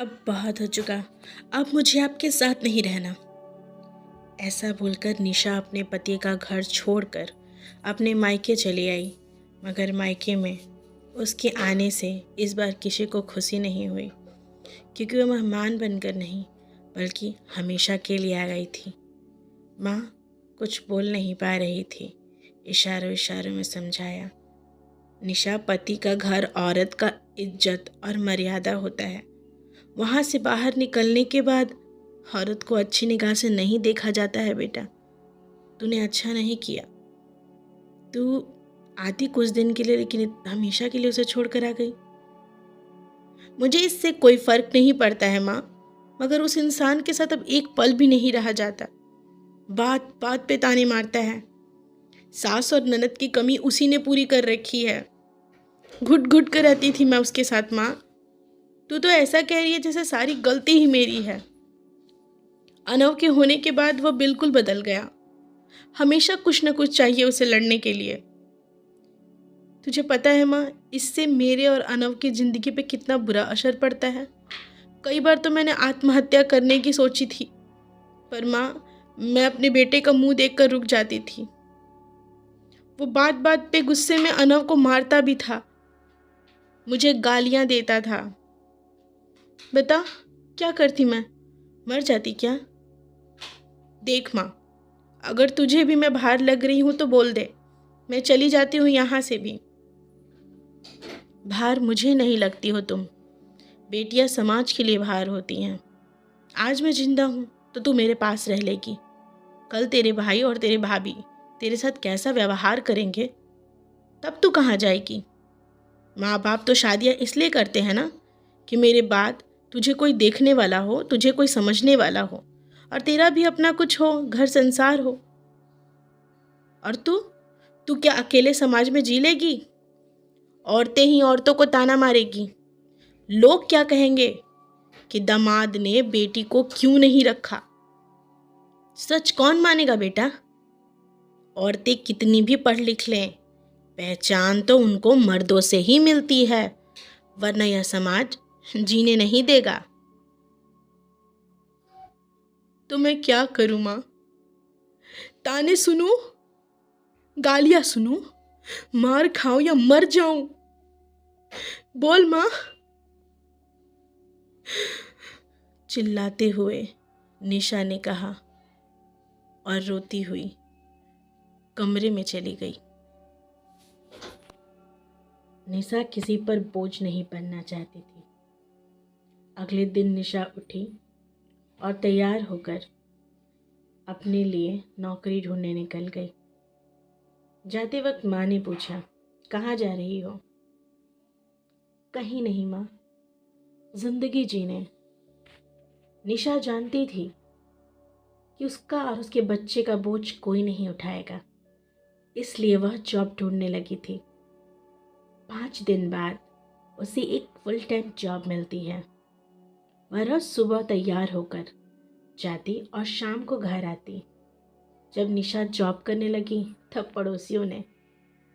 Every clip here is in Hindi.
अब बहुत हो चुका। अब मुझे आपके साथ नहीं रहना। ऐसा बोलकर निशा अपने पति का घर छोड़कर अपने मायके चली आई। मगर मायके में उसके आने से इस बार किसी को खुशी नहीं हुई, क्योंकि वह मेहमान बनकर नहीं बल्कि हमेशा के लिए आ गई थी। माँ कुछ बोल नहीं पा रही थी। इशारों इशारों में समझाया, निशा, पति का घर औरत का इज्जत और मर्यादा होता है। वहाँ से बाहर निकलने के बाद औरत को अच्छी निगाह से नहीं देखा जाता है बेटा। तूने अच्छा नहीं किया। तू आती कुछ दिन के लिए, लेकिन हमेशा के लिए उसे छोड़कर आ गई। मुझे इससे कोई फर्क नहीं पड़ता है माँ, मगर उस इंसान के साथ अब एक पल भी नहीं रहा जाता। बात बात पे ताने मारता है। सास और ननद की कमी उसी ने पूरी कर रखी है। घुट घुट कर रहती थी मैं उसके साथ। माँ, तू तो ऐसा कह रही है जैसे सारी गलती ही मेरी है। अनव के होने के बाद वह बिल्कुल बदल गया। हमेशा कुछ न कुछ चाहिए उसे लड़ने के लिए। तुझे पता है माँ, इससे मेरे और अनव की ज़िंदगी पे कितना बुरा असर पड़ता है। कई बार तो मैंने आत्महत्या करने की सोची थी, पर माँ, मैं अपने बेटे का मुंह देखकर रुक जाती थी। वो बात बात पे गुस्से में अनव को मारता भी था, मुझे गालियाँ देता था। बता क्या करती मैं? मर जाती क्या? देख माँ, अगर तुझे भी मैं बाहर लग रही हूँ तो बोल दे, मैं चली जाती हूँ यहाँ से भी। बाहर मुझे नहीं लगती हो तुम। बेटियाँ समाज के लिए बाहर होती हैं। आज मैं जिंदा हूँ तो तू मेरे पास रह लेगी। कल तेरे भाई और तेरे भाभी तेरे साथ कैसा व्यवहार करेंगे, तब तू कहाँ जाएगी? माँ बाप तो शादियाँ इसलिए करते हैं ना कि मेरे बाद तुझे कोई देखने वाला हो, तुझे कोई समझने वाला हो, और तेरा भी अपना कुछ हो, घर संसार हो। और तू क्या अकेले समाज में जी लेगी? औरतें ही औरतों को ताना मारेगी। लोग क्या कहेंगे कि दामाद ने बेटी को क्यों नहीं रखा? सच कौन मानेगा बेटा? औरतें कितनी भी पढ़ लिख लें, पहचान तो उनको मर्दों से ही मिलती है, वरना यह समाज जीने नहीं देगा। तो मैं क्या करूं माँ? ताने सुनूं, गालियां सुनूं, मार खाऊं या मर जाऊं? बोल माँ। चिल्लाते हुए निशा ने कहा और रोती हुई कमरे में चली गई। निशा किसी पर बोझ नहीं बनना चाहती थी। अगले दिन निशा उठी और तैयार होकर अपने लिए नौकरी ढूंढने निकल गई। जाते वक्त माँ ने पूछा, कहाँ जा रही हो? कहीं नहीं माँ, जिंदगी जीने। निशा जानती थी कि उसका और उसके बच्चे का बोझ कोई नहीं उठाएगा, इसलिए वह जॉब ढूंढने लगी थी। 5 दिन बाद उसे एक फुल टाइम जॉब मिलती है। वह रोज सुबह तैयार होकर जाती और शाम को घर आती। जब निशा जॉब करने लगी तब पड़ोसियों ने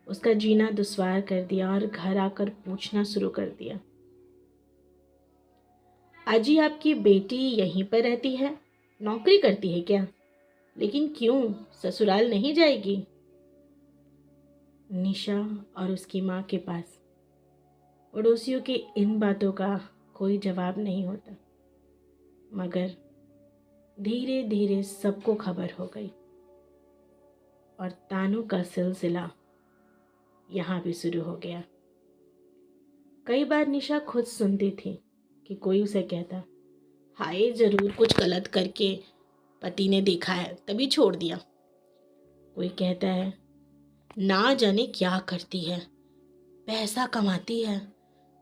उसका जीना दुश्वार कर दिया और घर आकर पूछना शुरू कर दिया, आजी आपकी बेटी यहीं पर रहती है, नौकरी करती है क्या? लेकिन क्यों ससुराल नहीं जाएगी? निशा और उसकी माँ के पास पड़ोसियों की इन बातों का कोई जवाब नहीं होता, मगर धीरे धीरे सबको खबर हो गई और तानों का सिलसिला यहाँ भी शुरू हो गया। कई बार निशा खुद सुनती थी कि कोई उसे कहता, हाय जरूर कुछ गलत करके पति ने देखा है तभी छोड़ दिया। कोई कहता है, ना जाने क्या करती है, पैसा कमाती है,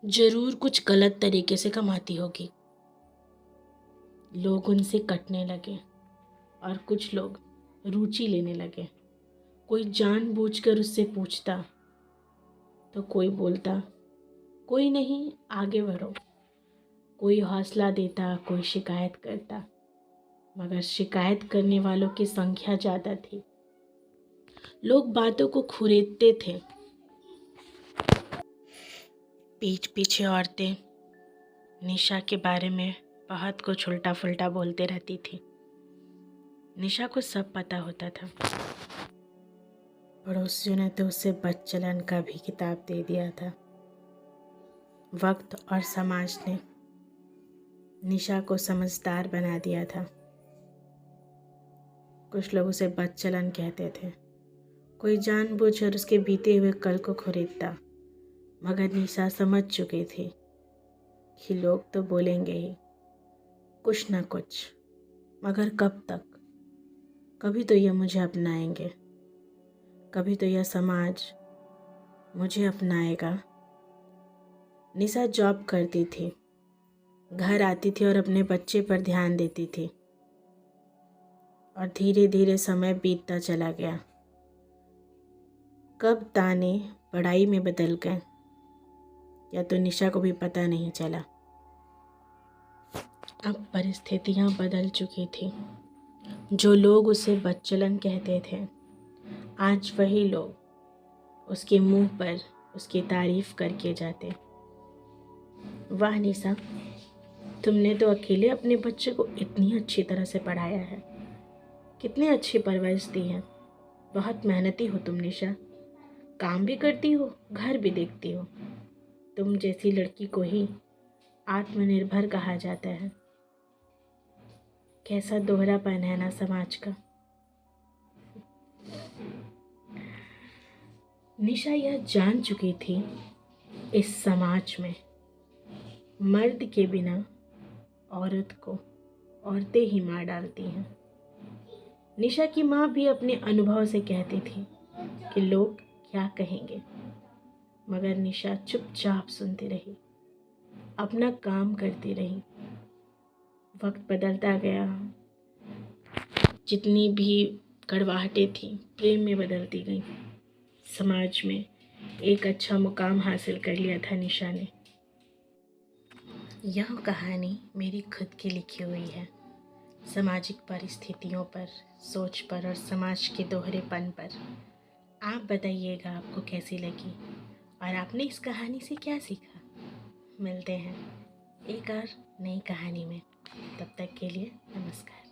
जरूर कुछ गलत तरीके से कमाती होगी। लोग उनसे कटने लगे और कुछ लोग रुचि लेने लगे। कोई जानबूझकर उससे पूछता तो कोई बोलता, कोई नहीं, आगे बढ़ो। कोई हौसला देता, कोई शिकायत करता, मगर शिकायत करने वालों की संख्या ज़्यादा थी। लोग बातों को खुरेदते थे। पीठ पीछे औरतें निशा के बारे में बहुत कुछ उल्टा फुल्टा बोलते रहती थी। निशा को सब पता होता था। पड़ोसियों ने तो उसे बदचलन का भी किताब दे दिया था। वक्त और समाज ने निशा को समझदार बना दिया था। कुछ लोग उसे बदचलन कहते थे, कोई जानबूझकर उसके बीते हुए कल को खरीदता, मगर निशा समझ चुकी थी कि लोग तो बोलेंगे ही कुछ ना कुछ, मगर कब तक। कभी तो यह मुझे अपनाएंगे, कभी तो यह समाज मुझे अपनाएगा। निशा जॉब करती थी, घर आती थी और अपने बच्चे पर ध्यान देती थी। और धीरे धीरे समय बीतता चला गया। कब ताने पढ़ाई में बदल गए, या तो निशा को भी पता नहीं चला। अब परिस्थितियां बदल चुकी थी। जो लोग उसे बदचलन कहते थे, आज वही लोग उसके मुंह पर उसकी तारीफ करके जाते। वाह निशा, तुमने तो अकेले अपने बच्चे को इतनी अच्छी तरह से पढ़ाया है। कितनी अच्छी परवरिश दी है। बहुत मेहनती हो तुम निशा। काम भी करती हो, घर भी देखती हो। तुम जैसी लड़की को ही आत्मनिर्भर कहा जाता है। कैसा दोहरापन है ना समाज का। निशा यह जान चुकी थी, इस समाज में मर्द के बिना औरत को औरतें ही मार डालती हैं। निशा की माँ भी अपने अनुभव से कहती थी कि लोग क्या कहेंगे, मगर निशा चुपचाप सुनती रही, अपना काम करती रही। वक्त बदलता गया, जितनी भी कड़वाहटें थी प्रेम में बदलती गई। समाज में एक अच्छा मुकाम हासिल कर लिया था निशा ने। यह कहानी मेरी खुद की लिखी हुई है, सामाजिक परिस्थितियों पर, सोच पर और समाज के दोहरेपन पर। आप बताइएगा आपको कैसी लगी और आपने इस कहानी से क्या सीखा। मिलते हैं एक और नई कहानी में। तब तक के लिए नमस्कार।